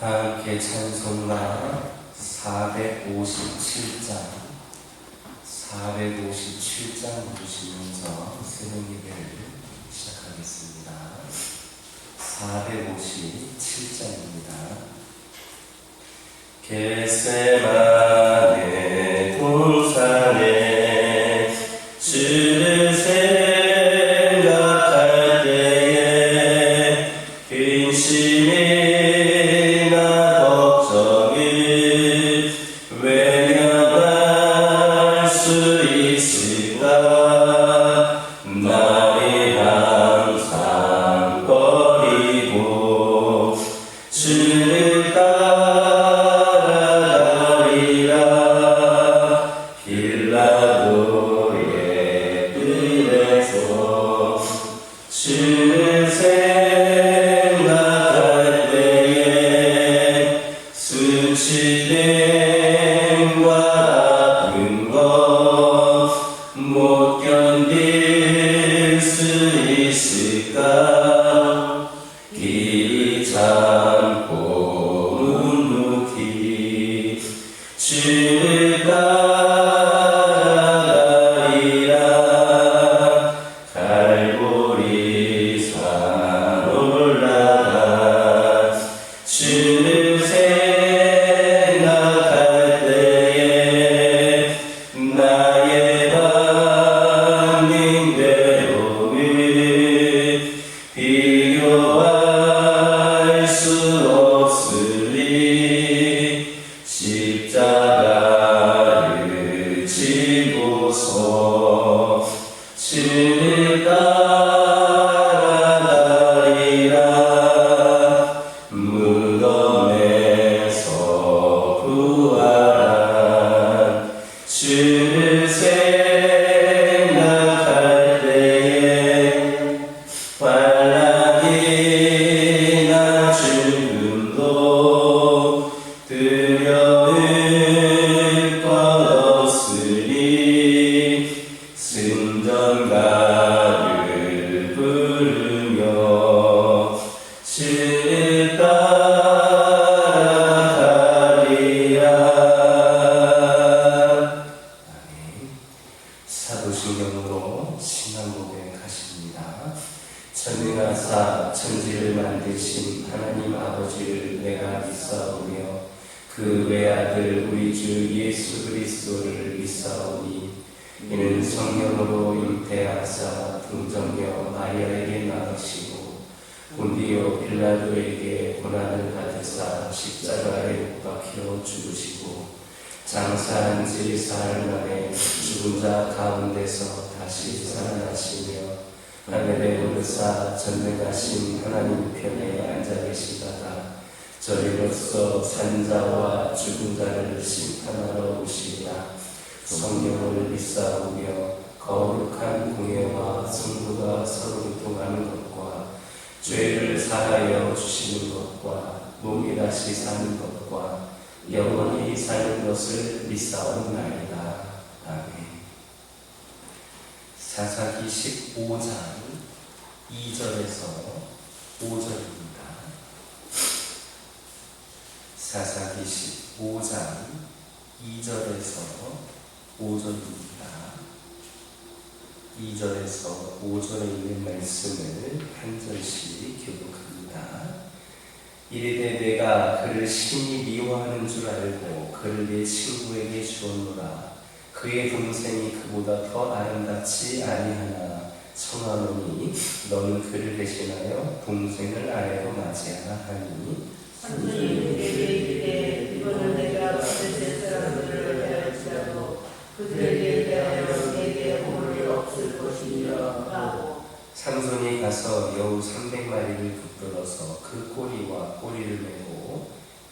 다 함께 찬송가 457장 부르시면서 새벽 예배를 시작하겠습니다. 457장입니다. 겟세마네 동산에 주를 생각할 때에 근심이나 걱정을 외면할 수 있을까? 나를 항상 버리고 주를 따라가리라. 빌라도의 뜰에서 주를 생각할 때에 수치됨과 아픈 것 못 견딜 수 있을까? 이 참고 묵묵히 주를 따라가리라. 갈보리 산 올라가 주를 생각할 때에 나의 받는 괴로움을 비교할 수 없으리. 십자가를 지고서 주를 따라가리라. 무덤에서 부활한 주를 생각할 때에 환난이나 죽음도 두려울 것 없으리. 승전가를 부르며 주를 따라가리라. 아멘. 사도신경으로 신앙 고백하십니다. 전능하사 천지를 만드신 하나님 아버지를 내가 믿사오며 그 외아들 우리 주 예수 그리스도를 믿사오니 이는 성령으로 잉태하사 동정녀 마리아에게 낳으시고 본디오 빌라도에게 고난을 받으사 십자가에 못 박혀 죽으시고 장사한 지 사흘 만에 죽은 자 가운데서 다시 살아나시며 하늘에 오르사 전능하신 하나님 편에 앉아 계시다가 저리로서 산자와 죽은 자를 심판하러 오시리라. 성령을 믿사오며 거룩한 공예와 성부가 서로 교통하는 것과 죄를 사하여 주시는 것과 몸이 다시 사는 것과 영원히 사는 것을 믿사옵나이다. 아멘. 사사기 15장 2절에서 5절입니다. 사사기 15장 2절에서 5절입니다. 2절에서 5절에 있는 말씀을 한 절씩 교독합니다. 이르되 내가 그를 심히 미워하는 줄 알고 그를 내 친구에게 주었노라. 그의 동생이 그보다 더 아름답지 아니하나 청하노니 너는 그를 대신하여 동생을 아래로 맞이하라 하니 삼손이 내게 이르되 이거는 내가 블레셋 사람들을 대할지라도 그들에게 대하여 내게 오물이 없을 것이니라. 삼손이 가서 여우 300마리를 붙들어서 그 꼬리와 꼬리를 메고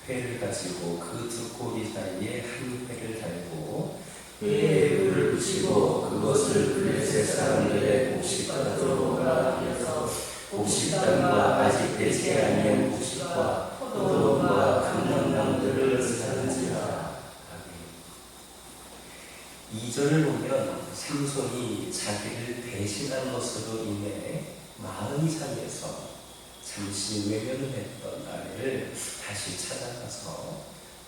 회를 가지고 그 두 꼬리 사이에 한 회를 달고 회에 불을 붙이고 그것을 블레셋 사람들의 곡식밭으로 가라하여서 곡식단과 아직 되지 아니한 곡식과 포도원과 금남당들을 사는지라. 2절을 보면 삼손이 자기를 배신한 것으로 인해 마흔 상에서 잠시 외면을 했던 아내를 다시 찾아가서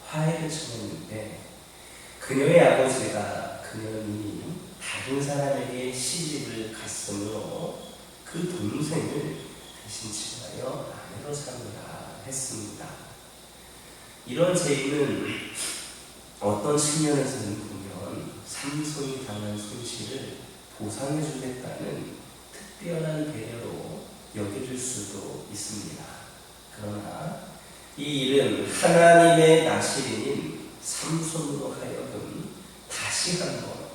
화해를 청했는데 그녀의 아버지가 그녀는 다른 사람에게 시집을 갔으므로 그 동생을 대신 치하여 아내로 삼으라 했습니다. 이런 제의는 어떤 측면에서는 보면 삼손이 당한 손실을 보상해 주겠다는 특별한 배려로 여겨질 수도 있습니다. 그러나 이 일은 하나님의 나시린인 삼손으로 하여금 다시 한번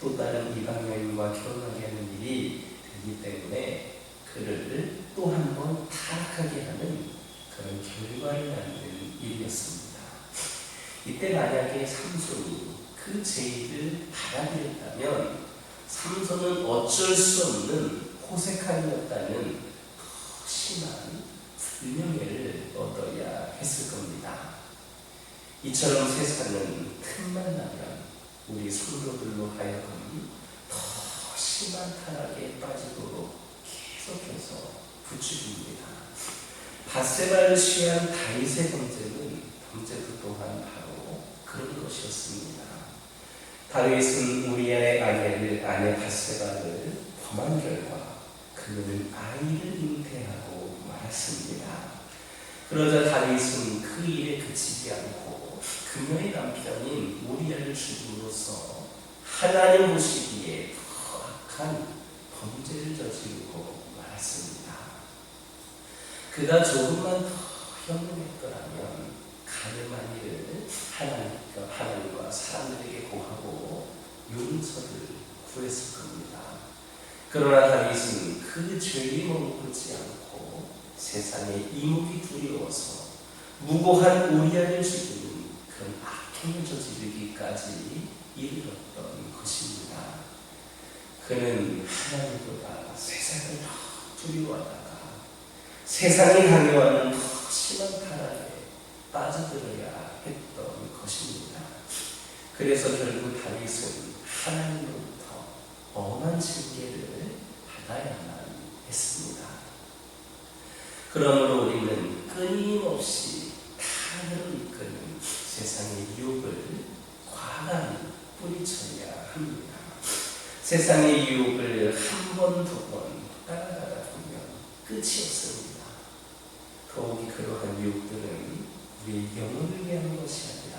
또 다른 이방 여인과 결혼하게 하는 일이 되기 때문에 그를 또 한번 타락하게 하는 그런 결과를 낳는 일이었습니다. 이때 만약에 삼손이 그 제의를 받아들였다면 삼손은 어쩔 수 없는 호색함이었다는 더 심한 불명예를 얻어야 했을 겁니다. 이처럼 세상은 틈만 나면 우리 성도들로 하여금 더 심한 타락에 빠지도록 계속해서 부추깁니다. 밧세바를 취한 다윗의 범죄도 또한 바로 그런 것이었습니다. 다윗은 우리아의 아내 밧세바를 범한 결과 그는 아이를 잉태하고 말았습니다. 그러자 다윗은 그 일에 그치지 않고 그녀의 남편인 우리아를 죽임으로써 하나님 보시기에 더 악한 범죄를 저지르고 말았습니다. 그가 조금만 더 현명했더라면 가늠한 일을 하나님과 사람들에게 고하고 용서를 구했을 겁니다. 그러나 다윗은 그 죄에 머무르지 않고 세상의 이목이 두려워서 무고한 우리아를 죽이는 그런 악행을 저지르기까지 이르렀던 것입니다. 그는 하나님보다 세상을 더 두려워하다가 세상이 강요하는 더 심한 타락에 빠져들어야 했던 것입니다. 그래서 결국 다윗은 하나님으로부터 엄한 징계를 받아야만 했습니다. 그러므로 우리는 끊임없이 타락으로 이끄는 세상의 유혹을 과감히 뿌리쳐야 합니다. 세상의 유혹을 한 번, 두 번 따라가다 보면 끝이 없습니다. 더욱이 그러한 유혹들은 우리 영혼을 위한 것이 아니라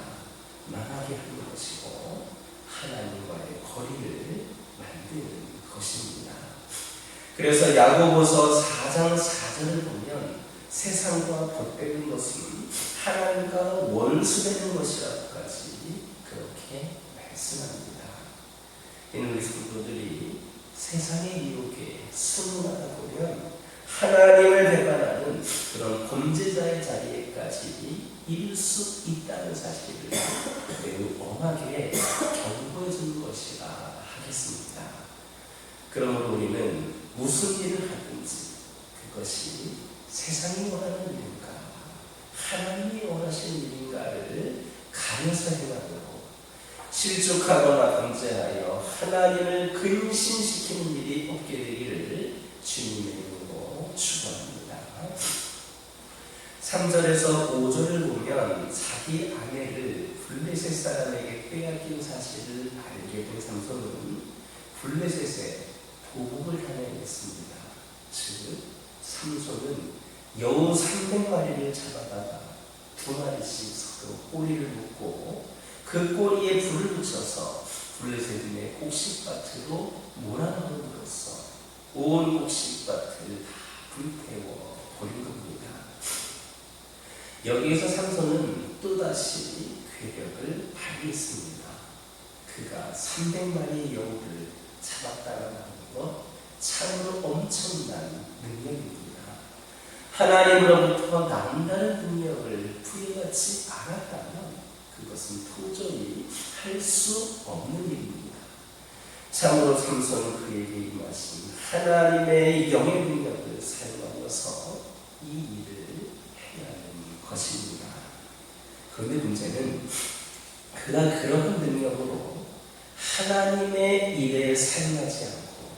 망하게 하는 것이고 하나님과의 거리를 만드는 것입니다. 그래서 야고보서 4장 4절을 보면 세상과 벗되는 것은 하나님과 원수되는 것이라고까지 그렇게 말씀합니다. 이는 우리 성도들이 세상의 유혹에 순응하다 보면 하나님을 배반하는 그런 범죄자의 자리에까지 이를 수 있다는 사실을 매우 엄하게 경고해 주는 것이라 하겠습니다. 그러므로 우리는 무슨 일을 하든지 그것이 세상이 원하는 일인가 하나님이 원하시는 일인가를 가려서 행하도록 실족하거나 범죄하여 하나님을 근심시키는 일이 없게 되기를 주님의 이름으로 축원합니다. 3절에서 5절을 보면 자기 아내를 블레셋 사람에게 빼앗긴 사실을 알게 된 삼손은 블레셋에 보복을 당했습니다. 즉 삼손은 여우 300마리를 잡아다가 2마리씩 서로 꼬리를 묶고 그 꼬리에 불을 붙여서 블레셋인의 곡식밭으로 몰아넣음으로써 온 곡식밭을 다 불태워 버린 겁니다. 여기에서 삼손은 또다시 괴력을 발휘했습니다. 그가 300마리의 여우를 잡았다는 것 참으로 엄청난 능력입니다. 하나님으로부터 남다른 능력을 부여받지 않았다면 그것은 도저히 할 수 없는 일입니다. 참으로 삼손은 그에게 임하신 하나님의 영의 능력을 사용하여서 이 일을 해야 하는 것입니다. 그런데 문제는 그가 그런 능력으로 하나님의 일에 사용하지 않고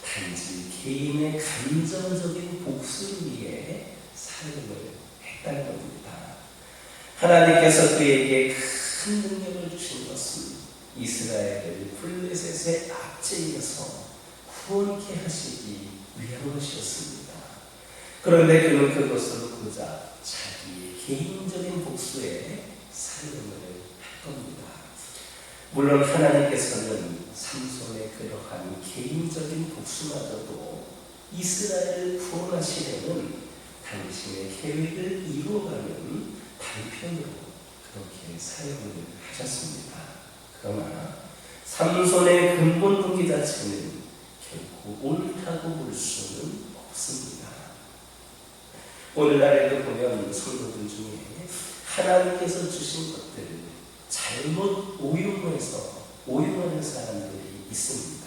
단지 개인의 감정적인 복수를 위해 사용을 했다는 겁니다. 하나님께서 그에게 큰 능력을 주신 것은 이스라엘을 블레셋의 압제에서 구원케 하시기 위한 것이었습니다. 그런데 그는 그것을 고자 자기의 개인적인 복수에 사용을 할 겁니다. 물론 하나님께서는 삼손의 그러한 개인적인 복수마저도 이스라엘을 구원하시려는 당신의 계획을 이루어가는 단편으로 그렇게 사용을 하셨습니다. 그러나 삼손의 근본 동기 자체는 결코 옳다고 볼 수는 없습니다. 오늘날에도 보면 성도들 중에 하나님께서 주신 것들을 잘못 오용하는 사람들이 있습니다.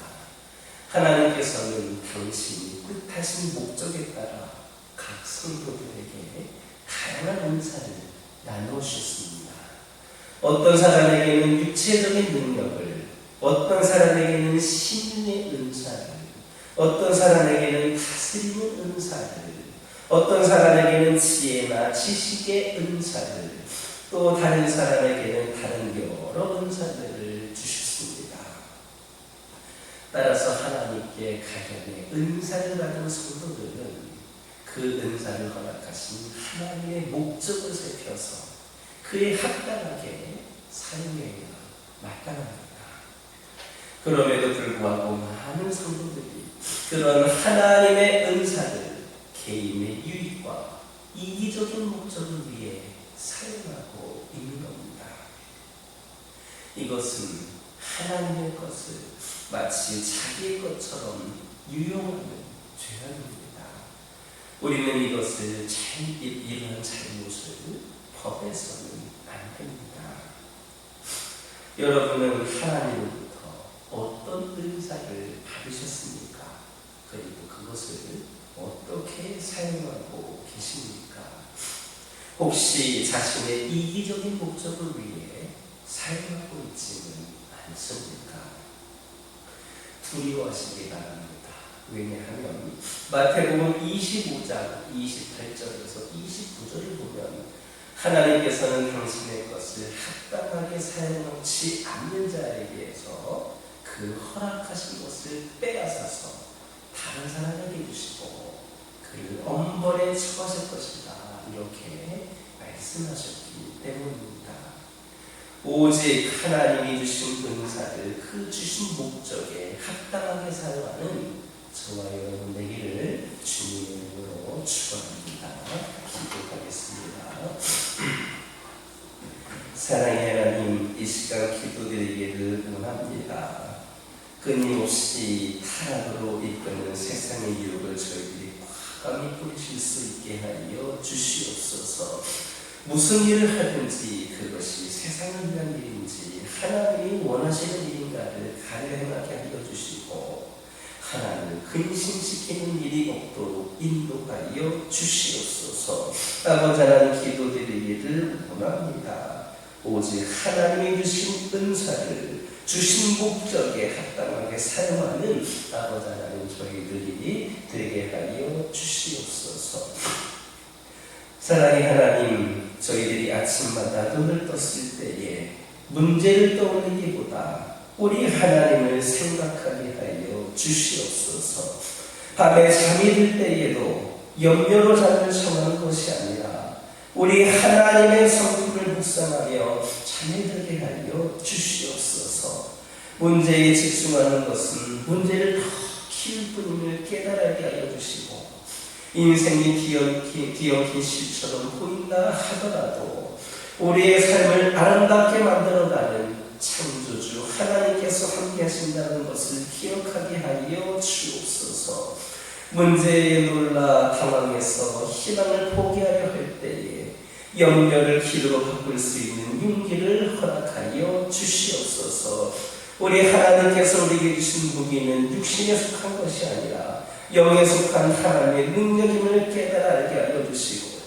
하나님께서는 당신이 뜻하신 목적에 따라 각 성도들에게 다양한 은사를 나누셨습니다. 어떤 사람에게는 육체적인 능력을, 어떤 사람에게는 신의 은사를, 어떤 사람에게는 다스리는 은사를, 어떤 사람에게는 지혜나 지식의 은사를, 또 다른 사람에게는 다른 여러 은사들을 주셨습니다. 따라서 하나님께 각연의 은사를 받은 성도들은 그 은사를 허락하신 하나님의 목적을 살펴서 그에 합당하게 사용해야 마땅합니다. 그럼에도 불구하고 많은 성도들이 그런 하나님의 은사를 개인의 유익과 이기적인 목적을 위해 사용하고 있는 겁니다. 이것은 하나님의 것을 마치 자기의 것처럼 유용하는 죄악입니다. 우리는 이것을 이러한 잘못을 법에서는 안 됩니다. 여러분은 하나님으로부터 어떤 은사를 받으셨습니까? 그리고 그것을 어떻게 사용하고 계십니까? 혹시 자신의 이기적인 목적을 위해 사용하고 있지는 않습니까? 두려워하시기 바랍니다. 왜냐하면 마태복음 25장 28절에서 29절을 보면 하나님께서는 당신의 것을 합당하게 사용하지 않는 자에게서 그 허락하신 것을 빼앗아서 다른 사람에게 주시고 그를 엄벌에 처하실 것이다, 이렇게 말씀하셨기 때문입니다. 오직 하나님이 주신 은사를 그 주신 목적에 합당하게 사용하는 저와 여러분 되기를 주님의 이름으로 축원합니다. 기도하겠습니다. 사랑의 하나님, 이 시간 기도드리기를 원합니다. 끊임없이 타락으로 이끄는 세상의 유혹을 저희들이 과감히 뿌리실 수 있게 하여 주시옵소서. 무슨 일을 하든지 그것이 세상을 위한 일인지 하나님이 원하시는 일인가를 가려하게 하여 주시고 하나님을 근심시키는 일이 없도록 인도하여 주시옵소서. 아버지 하나님, 기도드리기를 원합니다. 오직 하나님이 주신 은사를 주신 목적에 합당하게 사용하는 아버지 하나님 저희들이 되게 하여 주시옵소서. 사랑의 하나님, 저희들이 아침마다 눈을 떴을 때에 문제를 떠올리기보다 우리 하나님을 생각하게 하여 주시옵소서. 밤에 잠이 들 때에도 염려로 잠을 청하는 것이 아니라 우리 하나님의 성품을 묵상하며 잠이 들게 하여 주시옵소서. 문제에 집중하는 것은 문제를 더 키울 뿐임을 깨달게 하여 주시고 인생이 뒤엉킨 실처럼 보인다 하더라도 우리의 삶을 아름답게 만들어가는 창조주 하나님께서 함께 하신다는 것을 기억하게 하여 주옵소서. 문제에 놀라 당황해서 희망을 포기하려 할 때에 염려를 기도로 바꿀 수 있는 용기를 허락하여 주시옵소서. 우리 하나님께서 우리에게 주신 무기는 육신에 속한 것이 아니라 영에 속한 하나님의 능력임을 깨달아 알게 하여 주시고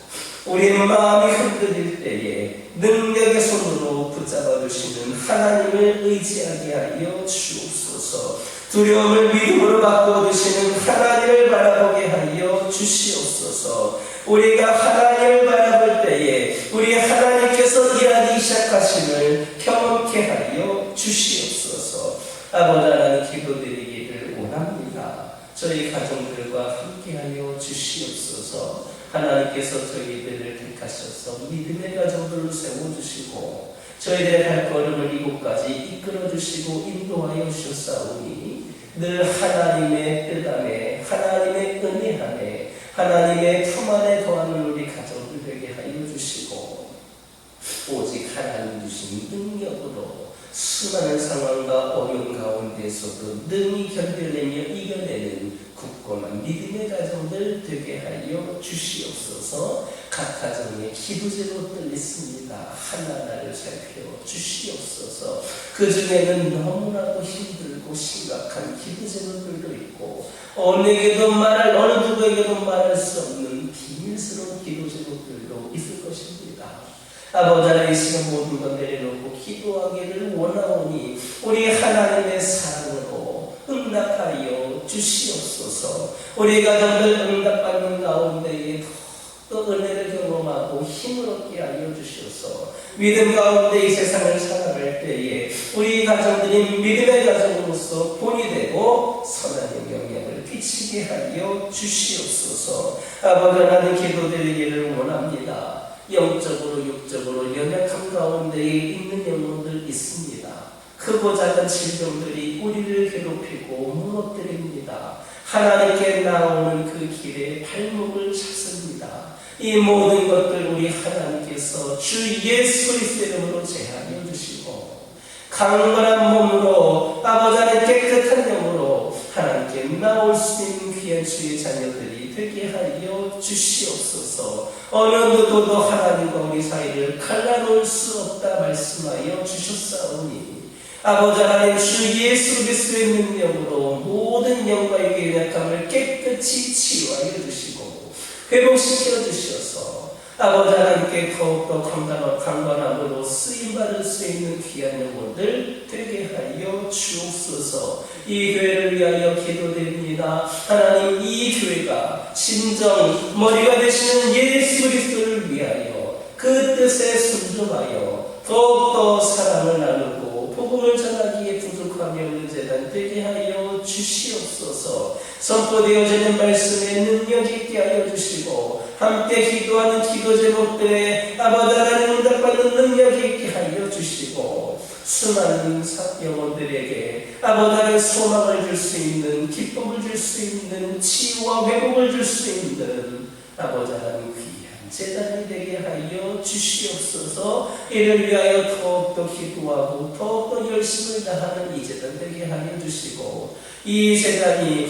우리의 마음이 흔들릴 때에 능력의 손으로 붙잡아 주시는 하나님을 의지하게 하여 주옵소서. 두려움을 믿음으로 바꿔주시는 하나님을 바라보게 하여 주시옵소서. 우리가 하나님을 바라볼 때에 우리 하나님께서 일하기 시작하심을 경험케 하여 주시옵소서. 아버지 하나님, 기도드리기를 원합니다. 저희 가정들과 함께하여 주시옵소서. 하나님께서 저희들을 택하셔서 믿음의 가정들로 세워주시고 저희들의 발걸음을 이곳까지 이끌어주시고 인도하여 주셨사오니 늘 하나님의 뜻 안에, 하나님의 은혜 안에, 하나님의 품 안에 거하는 우리 가정들 되게 하여 주시고 오직 하나님 주신 능력으로 수많은 상황과 어려운 가운데서도 능히 견뎌내며 이겨내는 굳건한 믿음의 가정들 되게 하여 주시옵소서. 각 가정에 기도 제목들 있습니다. 하나하나를 살펴 주시옵소서. 그 중에는 너무나도 힘들고 심각한 기도 제목들도 있고 어느 누구에게도 말할 수 없는 비밀스러운 기도 제목들도 있을 것입니다. 아버지 하나님, 이 시간 모든 것 내려놓고 기도하기를 원하오니 우리 하나님의 사랑으로 응답하여 주시옵소서. 우리 가정들 응답받는 가운데에 또 은혜를 경험하고 힘을 얻게 하여 주시옵소서. 믿음 가운데 이 세상을 살아갈 때에 우리 가정들이 믿음의 가정으로서 본이 되고 선한 영향을 끼치게 하여 주시옵소서. 아버지 하나님, 기도드리기를 원합니다. 영적으로 육적으로 연약한 가운데에 있는 영혼들 있습니다. 크고 작은 질병들이 우리를 괴롭히고 무너뜨립니다. 하나님께 나오는 그 길에 발목을 잡습니다. 이 모든 것들 우리 하나님께서 주 예수 그리스도의 이름으로 제하여 주시고 강건한 몸으로 아버지 하나님 깨끗한 영으로 하나님께 나올 수 있는 귀한 주의 자녀들이 되게 하여 주시옵소서. 어느 누구도 하나님과 우리 사이를 갈라놓을 수 없다 말씀하여 주셨사오니 아버지 하나님, 주 예수 그리스도의 능력으로 모든 영광의 연약함을 깨끗이 치유하여 주시고 회복시켜 주셔서 아버지 하나님께 더욱더 강건함으로 쓰임받을 수 있는 귀한 영혼들 되게 하여 주옵소서. 이 교회를 위하여 기도드립니다. 하나님, 이 교회가 진정 머리가 되시는 예수 그리스도를 위하여 그 뜻에 순종하여 더욱더 사랑을 나누고 복음을 전하기에 부족함이 없는 재단 되게 하여 주시옵소서. 선포되어지는 말씀에 능력 있게 하여 주시고 함께 기도하는 기도 제목들에 아버지 하나님 응답받는 능력 있게 하여 주시고 수많은 영혼들에게 아버지 하나님 소망을 줄 수 있는, 기쁨을 줄 수 있는, 치유와 회복을 줄 수 있는 아버지 하나님 귀한 제단이 되게 하여 주시옵소서. 이를 위하여 더욱더 기도하고 더욱더 열심을 다하는 이 제단 되게 하여 주시고 이 제단이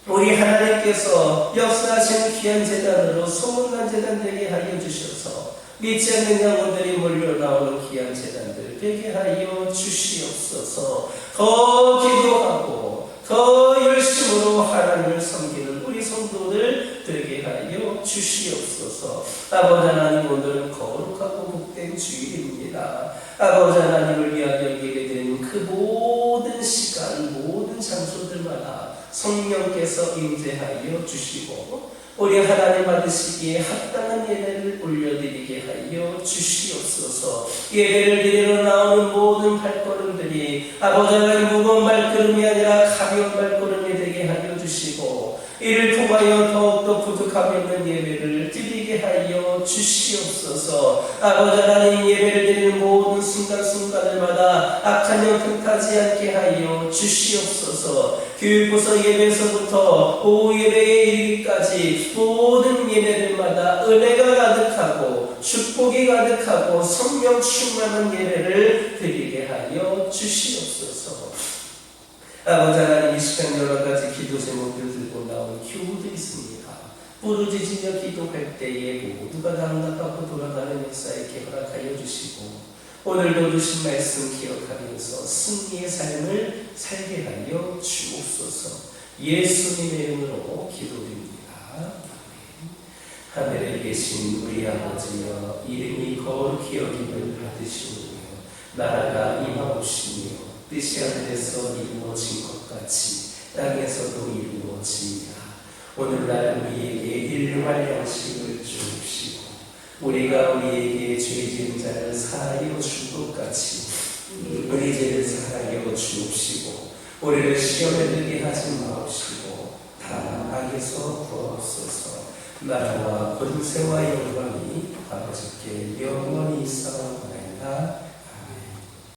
우리 하나님께서 역사하신 귀한 제단으로 소문난 제단 되게 하여 주셔서 믿지 않는 영혼들이 몰려나오는 귀한 제단들 되게 하여 주시옵소서. 더 기도하고 더 열심으로 하나님을 섬기는 우리 성도들 되게 하여 주시옵소서. 아버지 하나님, 오늘은 거룩하고 복된 주일입니다. 아버지 하나님을 위하여 예게 된 그 모든 시간, 모든 장소들마다 성령께서 임재하여 주시고 우리 하나님 받으시기에 합당한 예배를 올려드리게 하여 주시옵소서. 예배를 드리러 나오는 모든 발걸음들이 아버지 하나님 무거운 발걸음이 아니라 가벼운 발걸음이 되게 하여 주시고 이를 통하여 더욱더 부족함이 없는 예배를 드리게 하여 주시옵소서. 아버지 하나님, 예배를 드리는 모든 순간순간들마다 악한 영 틈타지 않게 하여 주시옵소서. 교육부서 예배에서부터 오후 예배에 이르기까지 모든 예배들마다 은혜가 가득하고 축복이 가득하고 성령 충만한 예배를 드리게 하여 주시옵소서. 아버지 하나님, 이 시간 여러 가지 기도 제목들 들고 나온 교우도 있습니다. 부르짖으며 기도할 때에 모두가 다 응답받고 돌아가는 역사에 허락하여 주시고 오늘도 주신 말씀 기억하면서 승리의 삶을 살게 하여 주옵소서. 예수님의 이름으로 기도드립니다. 하늘에 계신 우리 아버지여, 이름이 거룩히 여김을 받으시오며 나라가 임하옵시며 뜻이 하늘에서 이루어진 것 같이 땅에서도 이루어지니라. 오늘날 우리에게 일용할 양식을 주옵시고 우리가 우리에게 죄진 자를 사하여 준 것 같이 우리 죄를 사하여 주옵시고 우리를 시험에 들게 하지 마옵시고 다만 악에서 구하옵소서. 나라와 권세와 영광이 아버지께 영원히 있사옵나이다.